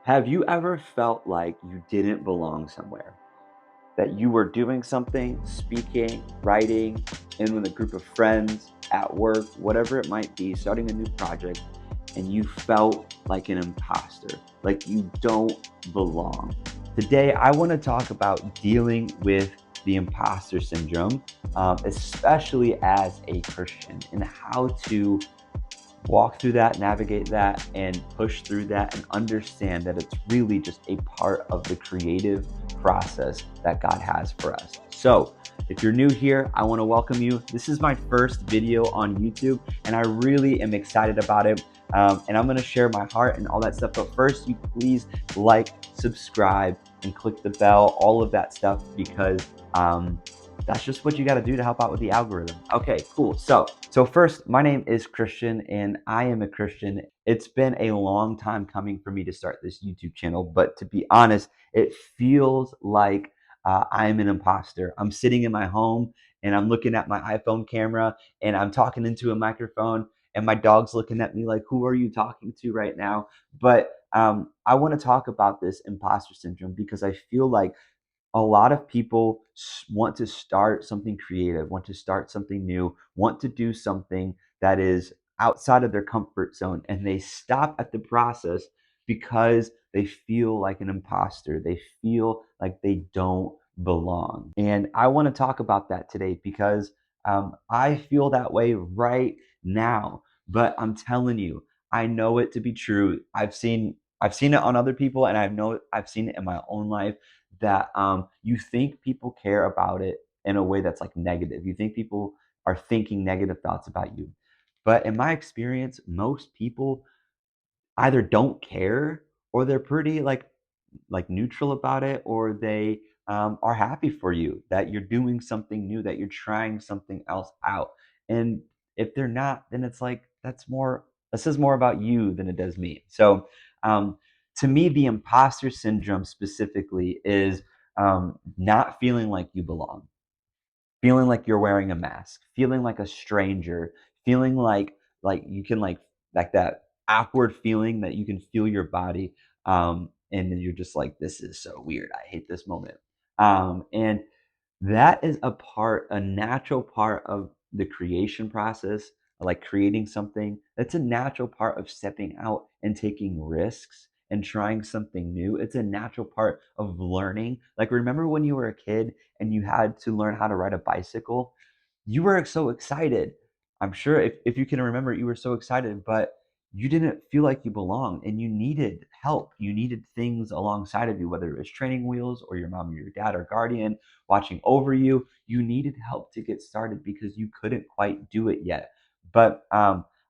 Have you ever felt like you didn't belong somewhere? That you were doing something, speaking, writing, in with a group of friends, at work, whatever it might be, starting a new project, and you felt like an imposter, like you don't belong? Today, I want to talk about dealing with the imposter syndrome, especially as a Christian, and how to walk through that, navigate that, and push through that, and understand that it's really just a part of the creative process that God has for us. So, if you're new here, I want to welcome you. This is my first video on YouTube, and I really am excited about it. And I'm going to share my heart and all that stuff. But first, you please like, subscribe, and click the bell, all of that stuff, because that's just what you got to do to help out with the algorithm. Okay, cool. So first, my name is Christian and I am a Christian. It's been a long time coming for me to start this YouTube channel, but to be honest, it feels like I'm an imposter. I'm sitting in my home and I'm looking at my iPhone camera and I'm talking into a microphone and my dog's looking at me like, who are you talking to right now? But I want to talk about this imposter syndrome because I feel like a lot of people want to start something creative, want to start something new, want to do something that is outside of their comfort zone, and they stop at the process because they feel like an imposter. They feel like they don't belong. And I want to talk about that today because I feel that way right now. But I'm telling you, I know it to be true. I've seen it on other people, and I've seen it in my own life that you think people care about it in a way that's like negative. You think people are thinking negative thoughts about you. But in my experience, most people either don't care or they're pretty like neutral about it, or they are happy for you that you're doing something new, that you're trying something else out. And if they're not, then it's like that says more about you than it does me. So um, to me, the imposter syndrome specifically is not feeling like you belong, feeling like you're wearing a mask, feeling like a stranger, feeling like you can like that awkward feeling that you can feel your body, and then you're just like, this is so weird. I hate this moment. And that is a natural part of the creation process, like creating something. That's a natural part of stepping out and taking risks and trying something new. It's a natural part of learning. Like, remember when you were a kid and you had to learn how to ride a bicycle? You were so excited. I'm sure if you can remember, you were so excited, but you didn't feel like you belonged and you needed help. You needed things alongside of you, whether it was training wheels or your mom or your dad or guardian watching over you. You needed help to get started because you couldn't quite do it yet. But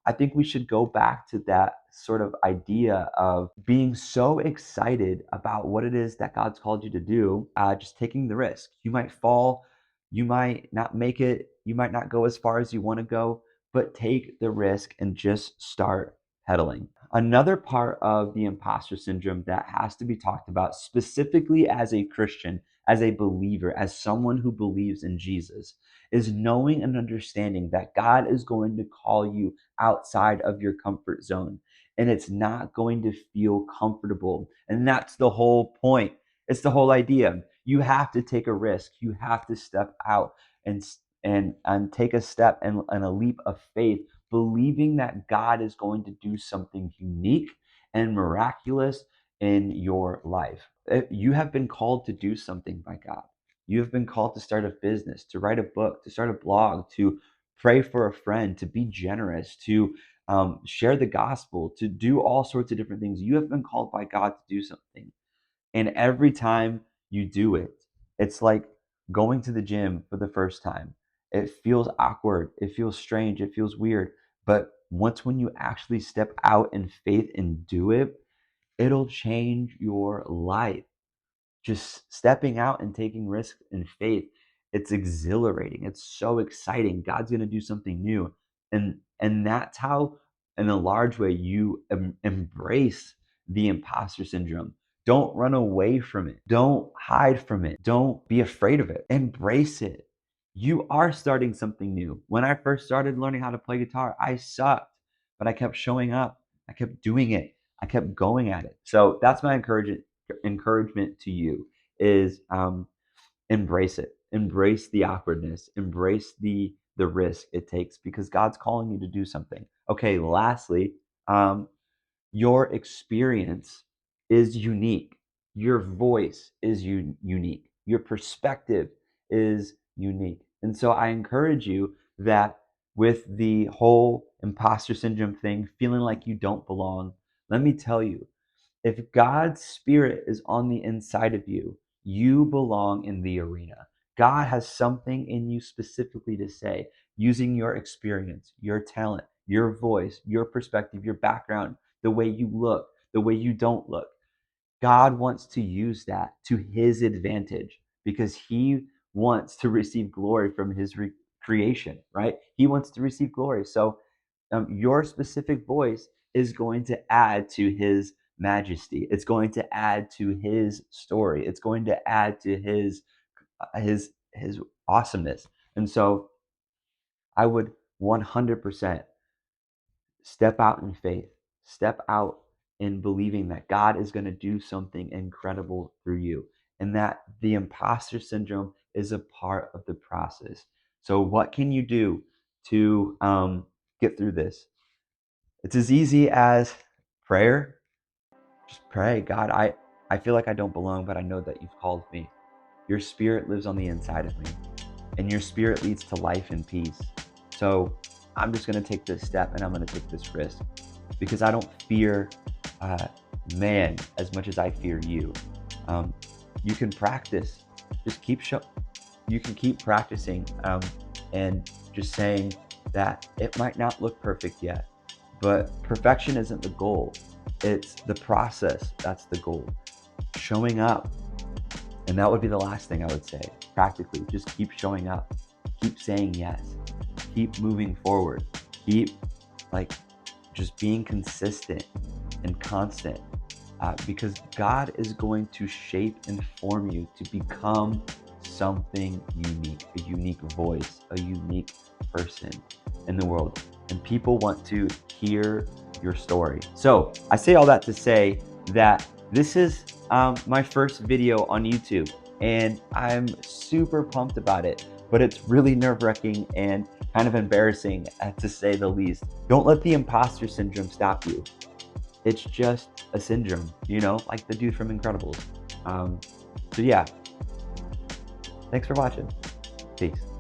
I think we should go back to that sort of idea of being so excited about what it is that God's called you to do, just taking the risk. You might fall, you might not make it, you might not go as far as you want to go, but take the risk and just start pedaling. Another part of the imposter syndrome that has to be talked about, specifically as a Christian, as a believer, as someone who believes in Jesus, is knowing and understanding that God is going to call you outside of your comfort zone. And it's not going to feel comfortable. And that's the whole point. It's the whole idea. You have to take a risk. You have to step out and and take a step and a leap of faith, believing that God is going to do something unique and miraculous in your life. You have been called to do something by God. You have been called to start a business, to write a book, to start a blog, to pray for a friend, to be generous, to share the gospel, to do all sorts of different things. You have been called by God to do something. And every time you do it, it's like going to the gym for the first time. It feels awkward. It feels strange. It feels weird. But once when you actually step out in faith and do it, it'll change your life. Just stepping out and taking risks in faith, it's exhilarating. It's so exciting. God's going to do something new. And that's how, in a large way, you embrace the imposter syndrome. Don't run away from it. Don't hide from it. Don't be afraid of it. Embrace it. You are starting something new. When I first started learning how to play guitar, I sucked, but I kept showing up. I kept doing it. I kept going at it. So that's my encouragement to you is embrace it. Embrace the awkwardness. Embrace the risk it takes because God's calling you to do something. Okay, lastly, um, your experience is unique. Your voice is unique. Your perspective is unique. And so I encourage you that with the whole imposter syndrome thing, feeling like you don't belong, let me tell you, if God's spirit is on the inside of you, you belong in the arena. God has something in you specifically to say using your experience, your talent, your voice, your perspective, your background, the way you look, the way you don't look. God wants to use that to his advantage because he wants to receive glory from his creation, right? He wants to receive glory. So your specific voice is going to add to his majesty. It's going to add to his story. It's going to add to his awesomeness. And so I would 100% step out in faith, step out in believing that God is going to do something incredible through you and that the imposter syndrome is a part of the process. So, what can you do to get through this? It's as easy as prayer. Just pray, God, I feel like I don't belong, but I know that you've called me. Your spirit lives on the inside of me, and your spirit leads to life and peace. So I'm just going to take this step and I'm going to take this risk because I don't fear uh, man as much as I fear you. Um, you can practice, just you can keep practicing and just saying that it might not look perfect yet, but perfection isn't the goal. It's the process that's the goal. Showing up. And that would be the last thing I would say. Practically, just keep showing up. Keep saying yes. Keep moving forward. Keep like just being consistent and constant because God is going to shape and form you to become something unique, a unique voice, a unique person in the world. And people want to hear your story. So I say all that to say that this is my first video on YouTube, and I'm super pumped about it, but it's really nerve-wracking and kind of embarrassing to say the least. Don't let the imposter syndrome stop you. It's just a syndrome, like the dude from Incredibles. So yeah, thanks for watching. Peace.